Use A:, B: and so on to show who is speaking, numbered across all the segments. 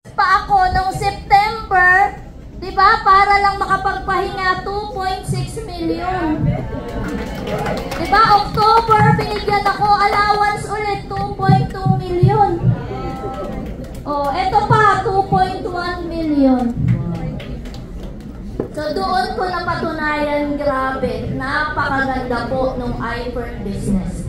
A: Pa ako nung September, di ba, para lang makapagpahinga 2.6 million. Di ba, October, binigyan ako allowance ulit 2.2 million. Oh, eto pa, 2.1 million. So, doon ko napatunayan, grabe, napakaganda po nung iFern business.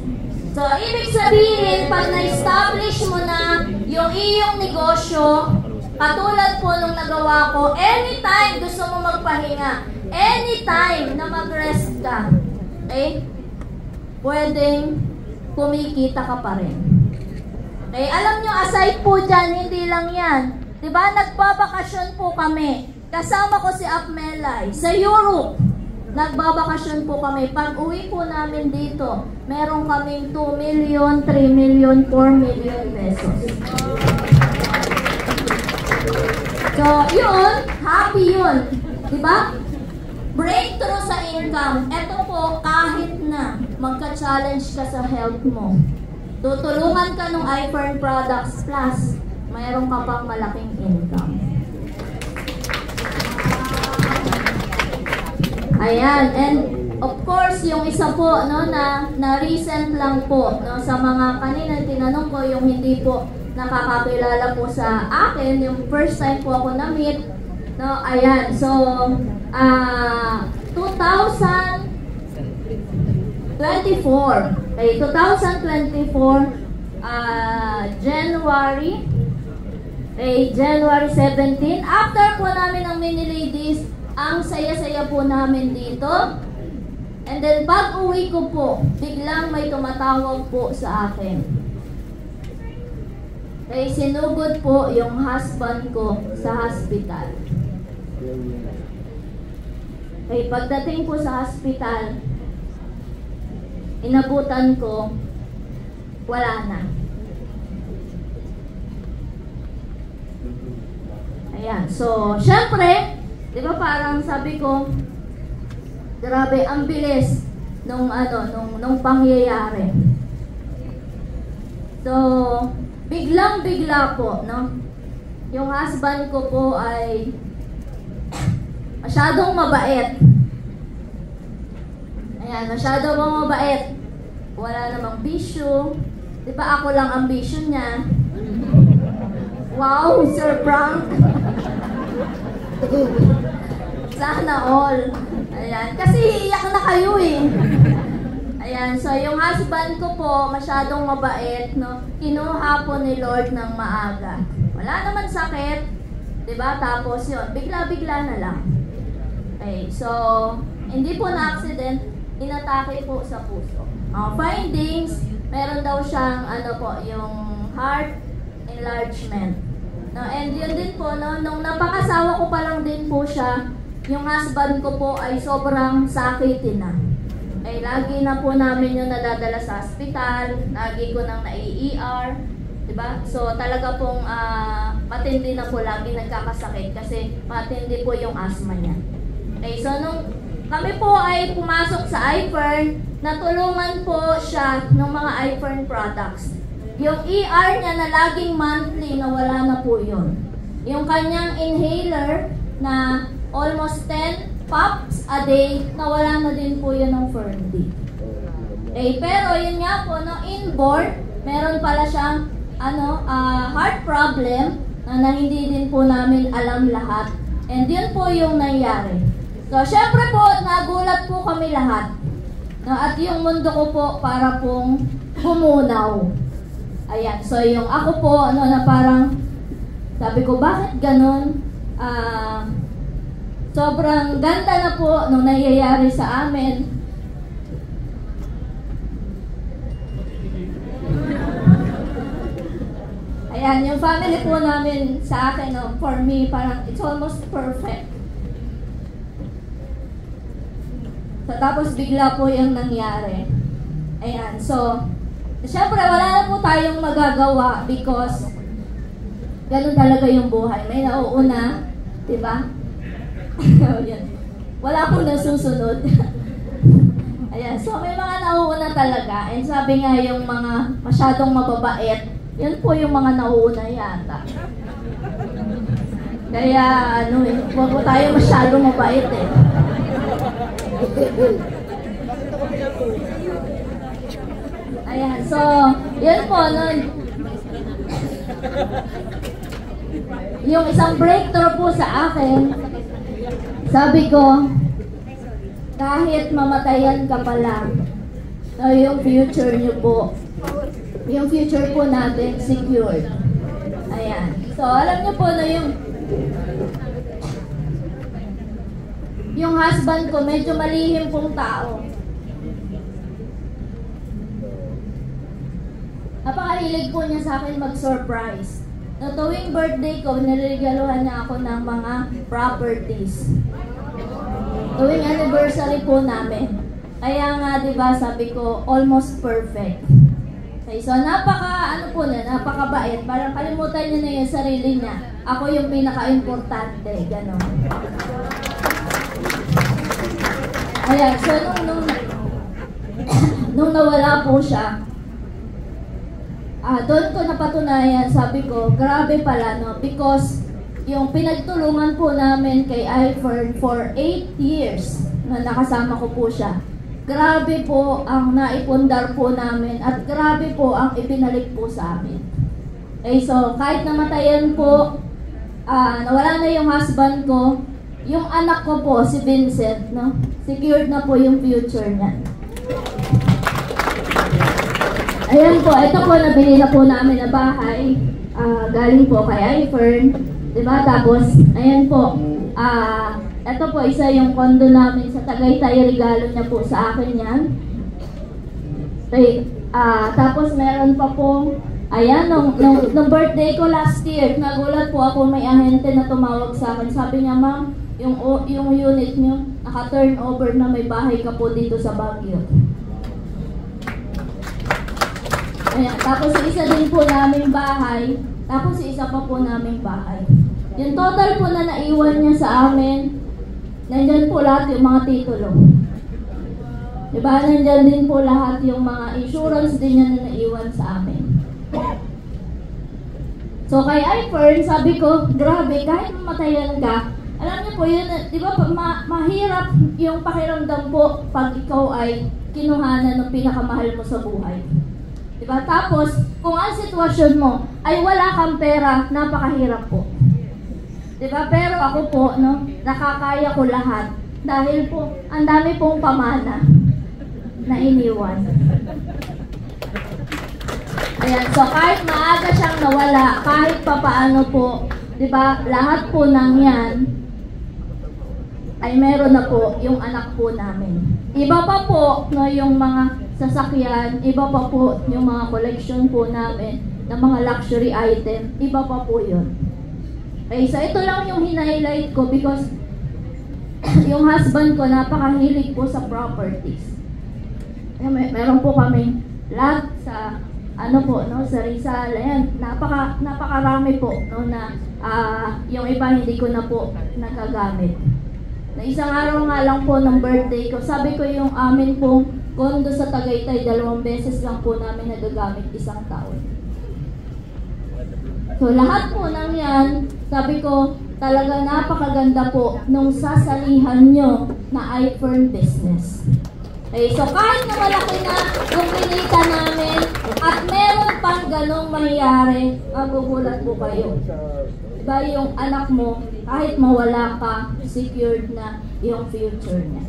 A: So, ibig sabihin, pag na-establish mo na yung iyong negosyo, katulad po nung nagawa ko, anytime gusto mo magpahinga, anytime na mag-rest ka, okay, pwedeng kumikita ka pa rin. Okay, alam nyo, aside po dyan, hindi lang yan. Diba, nagbabakasyon po kami. Kasama ko si Apmelay sa Europe. Nagbabakasyon po kami. Pag uwi po namin dito, meron kaming 2 million, 3 million, 4 million pesos. So, yun, happy yun. Diba? Breakthrough sa income. Ito po, kahit na magka-challenge ka sa health mo, tutulungan ka ng iFern Products Plus, mayroon ka pang malaking income. Ayan, and of course, yung isa po, no, na recent lang po, no, sa mga kanina tinanong ko, yung hindi po nakakakilala po sa akin, yung first time po ako na-meet, no, ayan, so, 2024, okay, 2024, January 17, after po namin ang mini ladies, ang saya-saya po namin dito. And then pag uwi ko po, biglang may tumatawag po sa akin. Kaya sinugod po yung husband ko sa hospital. Kaya pagdating po sa hospital, inabutan ko, wala na. Ayan, so syempre, di ba parang sabi ko, grabe, ang bilis nung pangyayari. So, biglang-bigla po, no? Yung husband ko po ay masyadong mabait. Ayan, masyadong mabait. Wala namang bisyo. Di ba ako lang ang bisyo niya? Wow, Sir Frank! Sana all. Ayan. Kasi iiyak na kayo eh. Ayan. So, yung husband ko po, masyadong mabait, no? Kinuha po ni Lord ng maaga. Wala naman sakit. Diba? Tapos yun, bigla-bigla na lang. Okay. So, hindi po na-accident. Inatake po sa puso. Findings, meron daw siyang, yung heart enlargement. No, and yun din po, no, nung napakasawa ko pa lang din po siya, yung husband ko po ay sobrang sakitin na. Ay lagi na po namin yung nadadala sa hospital, lagi ko nang nai-ER, diba? So talaga pong matindi na po, lagi nagkakasakit kasi matindi po yung asthma niya. Okay, so nung kami po ay pumasok sa iFern, natulungan po siya ng mga iFern products. Yung ER niya na laging monthly, na wala na po yun. Yung kanyang inhaler na almost 10 pops a day, na wala na din po yun ng Ferndi. Okay, pero yun nga po, no, inborn, meron pala siyang heart problem na hindi din po namin alam lahat. And yun po yung nangyari. So, syempre po, nagulat po kami lahat. No, at yung mundo ko po para pong gumunaw. Ayan, so yung ako po, na parang, sabi ko, bakit ganun? Sobrang ganda na po nung nangyayari sa amin. Ayan, yung family po namin sa akin, no, for me, parang it's almost perfect. So, tapos bigla po yung nangyari. Ayan, so, siyempre, wala na po tayong magagawa because ganun talaga yung buhay. May nauuna, diba? Wala pong nasusunod. Ayan, so may mga nauuna talaga. And sabi nga yung mga masyadong mababait, yun po yung mga nauuna yata. Kaya ano eh, huwag po tayo masyadong mabait eh. Ayan, so, yun po, nun. Yung isang breakthrough po sa akin, sabi ko, kahit mamatayan ka pa lang, so yung future nyo po, yung future po natin, secured. Ayan. So, alam nyo po na yung husband ko, medyo malihim pong tao. Napakahilig po niya sa akin mag-surprise. No, tuwing birthday ko, niliregaluhan niya ako ng mga properties. Tuwing anniversary po namin. Kaya nga, di ba, sabi ko, almost perfect. Okay, so napakabait. Parang kalimutan niya na yung sarili niya. Ako yung pinaka-importante, gano'n. Ayan, so nung nawala po siya, doon ko napatunayan, sabi ko, grabe pala, no? Because yung pinagtulungan po namin kay iFern for 8 years na nakasama ko po siya. Grabe po ang naipundar po namin at grabe po ang ibinalik po sa amin. Okay, so kahit namatayan po, nawala na yung husband ko, yung anak ko po, si Vincent, no? Secured na po yung future niya. Ayan po, ito po, nabili na po namin na bahay. Galing po kay iFern. Diba? Tapos, ayan po, ito po, isa yung condo namin sa Tagaytay. Regalo niya po sa akin yan. Okay, tapos meron pa po, ayan, nung birthday ko last year, nagulat po ako, may ahente na tumawag sa akin. Sabi niya, ma'am, yung unit niyo, naka-turnover na, may bahay ka po dito sa Baguio. Ayan, tapos isa din po naming bahay, tapos isa pa po naming bahay. Yung total po na naiwan niya sa amin, nandyan po lahat yung mga titulo. Diba? Nandyan din po lahat yung mga insurance din niya na naiwan sa amin. So kay iFern, sabi ko, grabe, kahit mamatayan ka, alam niyo po yun, di ba, mahirap yung pakiramdam po pag ikaw ay kinuhanan ng pinakamahal mo sa buhay. Diba? Tapos, kung ang sitwasyon mo ay wala kang pera, napakahirap po. Diba? Pero ako po, no, nakakaya ko lahat. Dahil po, ang dami pong pamana na iniwan. Ayan, so kahit maaga siyang nawala, kahit papaano po, diba, lahat po ng yan, ay meron na po yung anak po namin. Iba pa po, no, yung mga sasakyan, iba pa po yung mga collection po namin ng mga luxury item, iba pa po yun. Okay, so ito lang yung hinighlight ko because yung husband ko napakahilig po sa properties. Meron po kami lot sa ano po, no, sa Rizal. Ayan, napakarami po, no, na yung iba hindi ko na po nagagamit. Na isang araw nga lang po ng birthday ko, sabi ko yung amin pong condo sa Tagaytay, 2 beses lang po namin nagagamit isang taon. So lahat po ng yan, sabi ko, talaga napakaganda po nung sasalihan nyo na iFern business. Okay, so kahit na malaki na yung kinita namin at meron pang ganong mangyayari, magugulat po kayo. Diba yung anak mo, kahit mawala ka, secured na yung future niya.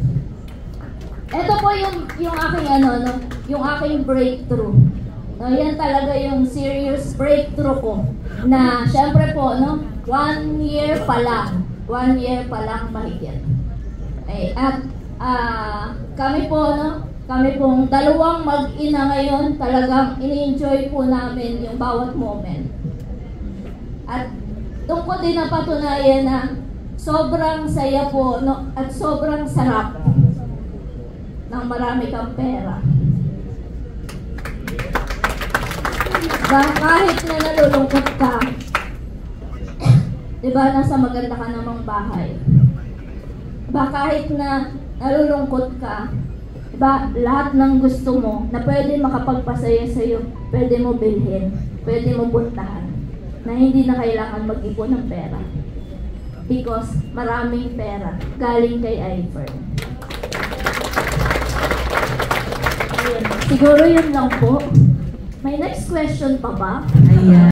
A: Ito po yung aking no, yung aking breakthrough. No, yan talaga yung serious breakthrough ko. Na syempre po, no, 1 year pa lang. 1 year pa lang mahigit. Okay, at kami po, no, kami pong dalawang mag-ina ngayon, talagang ini-enjoy po namin yung bawat moment. At doon ko din napatunayan na sobrang saya po, no, at sobrang sarap ng marami kang pera. Kahit na nalulungkot ka, diba, nasa maganda ka namang bahay. Diba, kahit na nalulungkot ka, diba, lahat ng gusto mo na pwede makapagpasaya sa'yo, pwede mo bilhin, pwede mo puntahan, na hindi na kailangan mag-ipon ng pera. because maraming pera galing kay Ivern. Ayun. Siguro yun lang po. May next question pa ba?
B: Ayan.